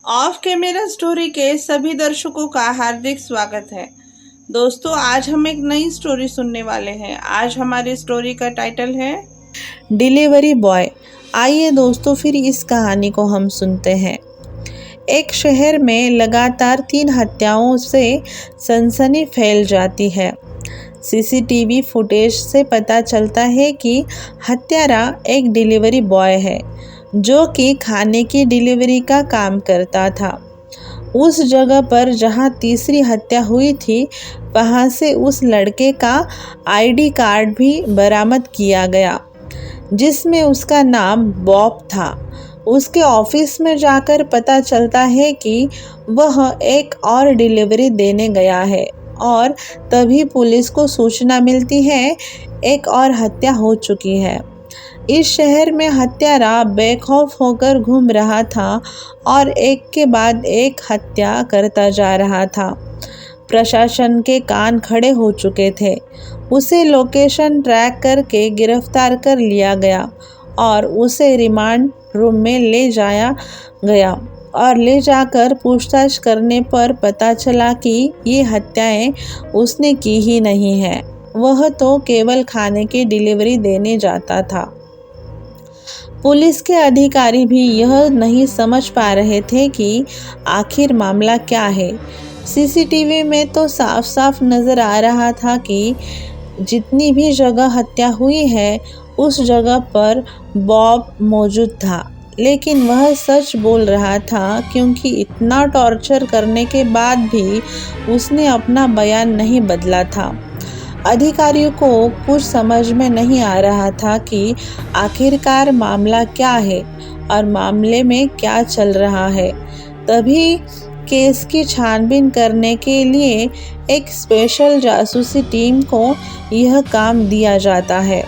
Of camera story के सभी दर्शकों का हार्दिक स्वागत है। दोस्तों, आज हम एक नई स्टोरी सुनने वाले हैं। आज हमारी स्टोरी का टाइटल है डिलीवरी बॉय। आइए दोस्तों, फिर इस कहानी को हम सुनते हैं। एक शहर में लगातार 3 हत्याओं से सनसनी फैल जाती है। सीसीटीवी फुटेज से पता चलता है कि हत्यारा एक डिलीवरी बॉय है जो कि खाने की डिलीवरी का काम करता था। उस जगह पर जहां तीसरी हत्या हुई थी, वहां से उस लड़के का आईडी कार्ड भी बरामद किया गया जिसमें उसका नाम बॉब था। उसके ऑफिस में जाकर पता चलता है कि वह एक और डिलीवरी देने गया है और तभी पुलिस को सूचना मिलती है एक और हत्या हो चुकी है। इस शहर में हत्यारा बेखौफ होकर घूम रहा था और एक के बाद एक हत्या करता जा रहा था। प्रशासन के कान खड़े हो चुके थे। उसे लोकेशन ट्रैक करके गिरफ्तार कर लिया गया और उसे रिमांड रूम में ले जाया गया और ले जाकर पूछताछ करने पर पता चला कि ये हत्याएं उसने की ही नहीं है। वह तो केवल खाने की डिलीवरी देने जाता था। पुलिस के अधिकारी भी यह नहीं समझ पा रहे थे कि आखिर मामला क्या है। सीसीटीवी में तो साफ साफ नज़र आ रहा था कि जितनी भी जगह हत्या हुई है उस जगह पर बॉब मौजूद था, लेकिन वह सच बोल रहा था क्योंकि इतना टॉर्चर करने के बाद भी उसने अपना बयान नहीं बदला था। अधिकारियों को कुछ समझ में नहीं आ रहा था कि आखिरकार मामला क्या है और मामले में क्या चल रहा है। तभी केस की छानबीन करने के लिए एक स्पेशल जासूसी टीम को यह काम दिया जाता है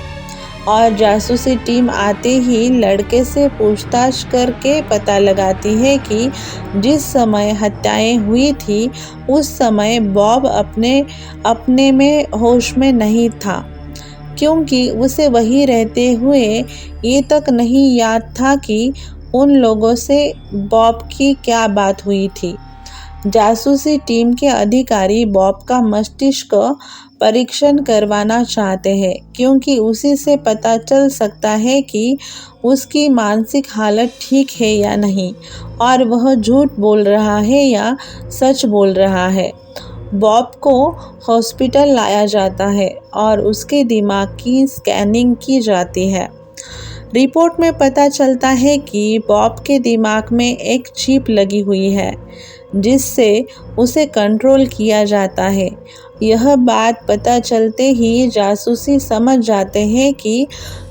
और जासूसी टीम आते ही लड़के से पूछताछ करके पता लगाती है कि जिस समय हत्याएं हुई थी उस समय बॉब अपने में होश में नहीं था, क्योंकि उसे वहीं रहते हुए ये तक नहीं याद था कि उन लोगों से बॉब की क्या बात हुई थी। जासूसी टीम के अधिकारी बॉब का मस्तिष्क परीक्षण करवाना चाहते हैं क्योंकि उसी से पता चल सकता है कि उसकी मानसिक हालत ठीक है या नहीं और वह झूठ बोल रहा है या सच बोल रहा है। बॉब को हॉस्पिटल लाया जाता है और उसके दिमाग की स्कैनिंग की जाती है। रिपोर्ट में पता चलता है कि बॉब के दिमाग में एक चिप लगी हुई है जिससे उसे कंट्रोल किया जाता है। यह बात पता चलते ही जासूसी समझ जाते हैं कि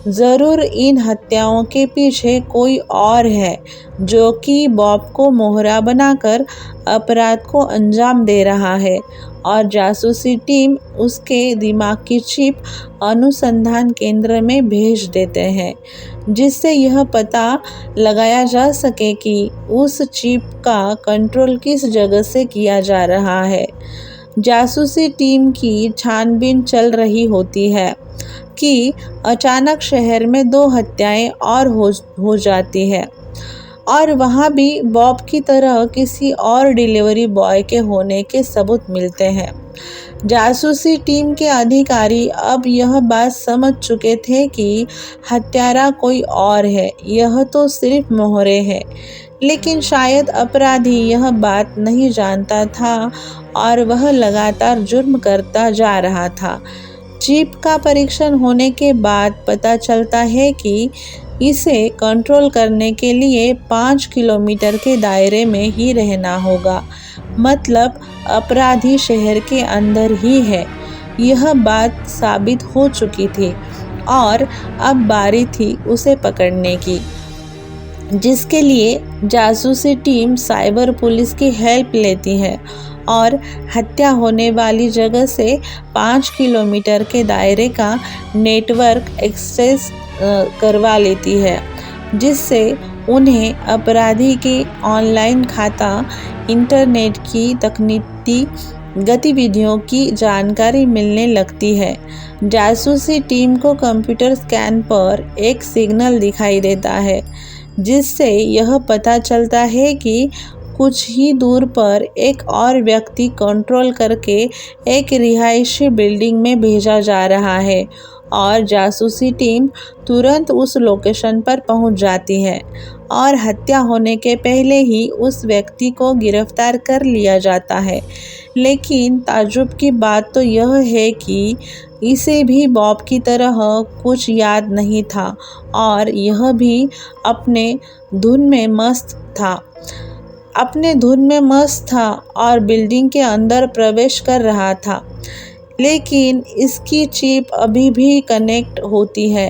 ज़रूर इन हत्याओं के पीछे कोई और है जो कि बॉब को मोहरा बनाकर अपराध को अंजाम दे रहा है और जासूसी टीम उसके दिमाग की चिप अनुसंधान केंद्र में भेज देते हैं जिससे यह पता लगाया जा सके कि उस चिप का कंट्रोल किस जगह से किया जा रहा है। जासूसी टीम की छानबीन चल रही होती है कि अचानक शहर में 2 हत्याएं और हो जाती है और वहाँ भी बॉब की तरह किसी और डिलीवरी बॉय के होने के सबूत मिलते हैं। जासूसी टीम के अधिकारी अब यह बात समझ चुके थे कि हत्यारा कोई और है, यह तो सिर्फ मोहरे है, लेकिन शायद अपराधी यह बात नहीं जानता था और वह लगातार जुर्म करता जा रहा था। चिप का परीक्षण होने के बाद पता चलता है कि इसे कंट्रोल करने के लिए 5 किलोमीटर के दायरे में ही रहना होगा, मतलब अपराधी शहर के अंदर ही है। यह बात साबित हो चुकी थी और अब बारी थी उसे पकड़ने की, जिसके लिए जासूसी टीम साइबर पुलिस की हेल्प लेती है और हत्या होने वाली जगह से 5 किलोमीटर के दायरे का नेटवर्क एक्सेस करवा लेती है, जिससे उन्हें अपराधी के ऑनलाइन खाता, इंटरनेट की तकनीकी गतिविधियों की जानकारी मिलने लगती है। जासूसी टीम को कंप्यूटर स्कैन पर एक सिग्नल दिखाई देता है जिससे यह पता चलता है कि कुछ ही दूर पर एक और व्यक्ति कंट्रोल करके एक रिहायशी बिल्डिंग में भेजा जा रहा है और जासूसी टीम तुरंत उस लोकेशन पर पहुंच जाती है और हत्या होने के पहले ही उस व्यक्ति को गिरफ्तार कर लिया जाता है। लेकिन ताज्जुब की बात तो यह है कि इसे भी बॉब की तरह कुछ याद नहीं था और यह भी अपने धुन में मस्त था और बिल्डिंग के अंदर प्रवेश कर रहा था। लेकिन इसकी चिप अभी भी कनेक्ट होती है।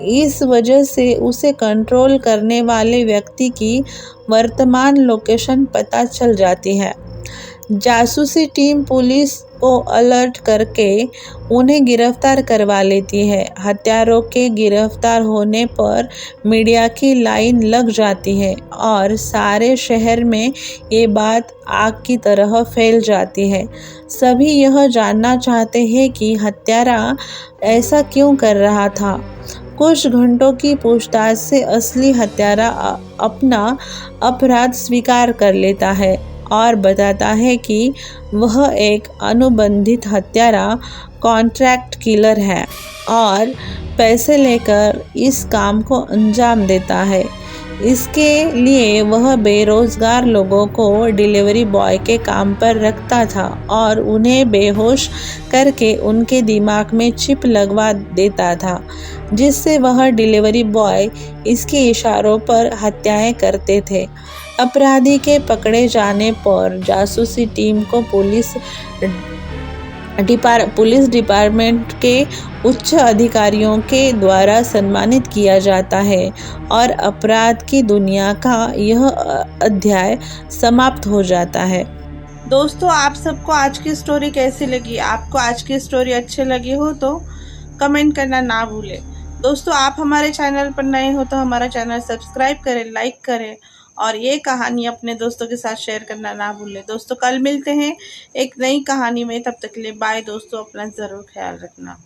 इस वजह से उसे कंट्रोल करने वाले व्यक्ति की वर्तमान लोकेशन पता चल जाती है। जासूसी टीम पुलिस को अलर्ट करके उन्हें गिरफ्तार करवा लेती है। हत्यारों के गिरफ्तार होने पर मीडिया की लाइन लग जाती है और सारे शहर में ये बात आग की तरह फैल जाती है। सभी यह जानना चाहते हैं कि हत्यारा ऐसा क्यों कर रहा था। कुछ घंटों की पूछताछ से असली हत्यारा अपना अपराध स्वीकार कर लेता है और बताता है कि वह एक अनुबंधित हत्यारा कॉन्ट्रैक्ट किलर है और पैसे लेकर इस काम को अंजाम देता है। इसके लिए वह बेरोजगार लोगों को डिलीवरी बॉय के काम पर रखता था और उन्हें बेहोश करके उनके दिमाग में चिप लगवा देता था, जिससे वह डिलीवरी बॉय इसके इशारों पर हत्याएं करते थे। अपराधी के पकड़े जाने पर जासूसी टीम को पुलिस डिपार्टमेंट के उच्च अधिकारियों के द्वारा सम्मानित किया जाता है और अपराध की दुनिया का यह अध्याय समाप्त हो जाता है। दोस्तों, आप सबको आज की स्टोरी कैसी लगी? आपको आज की स्टोरी अच्छी लगी हो तो कमेंट करना ना भूलें। दोस्तों, आप हमारे चैनल पर नए हो तो हमारा चैनल सब्सक्राइब करें, लाइक करें और ये कहानी अपने दोस्तों के साथ शेयर करना ना भूलें। दोस्तों, कल मिलते हैं एक नई कहानी में। तब तक के लिए बाय दोस्तों, अपना ज़रूर ख्याल रखना।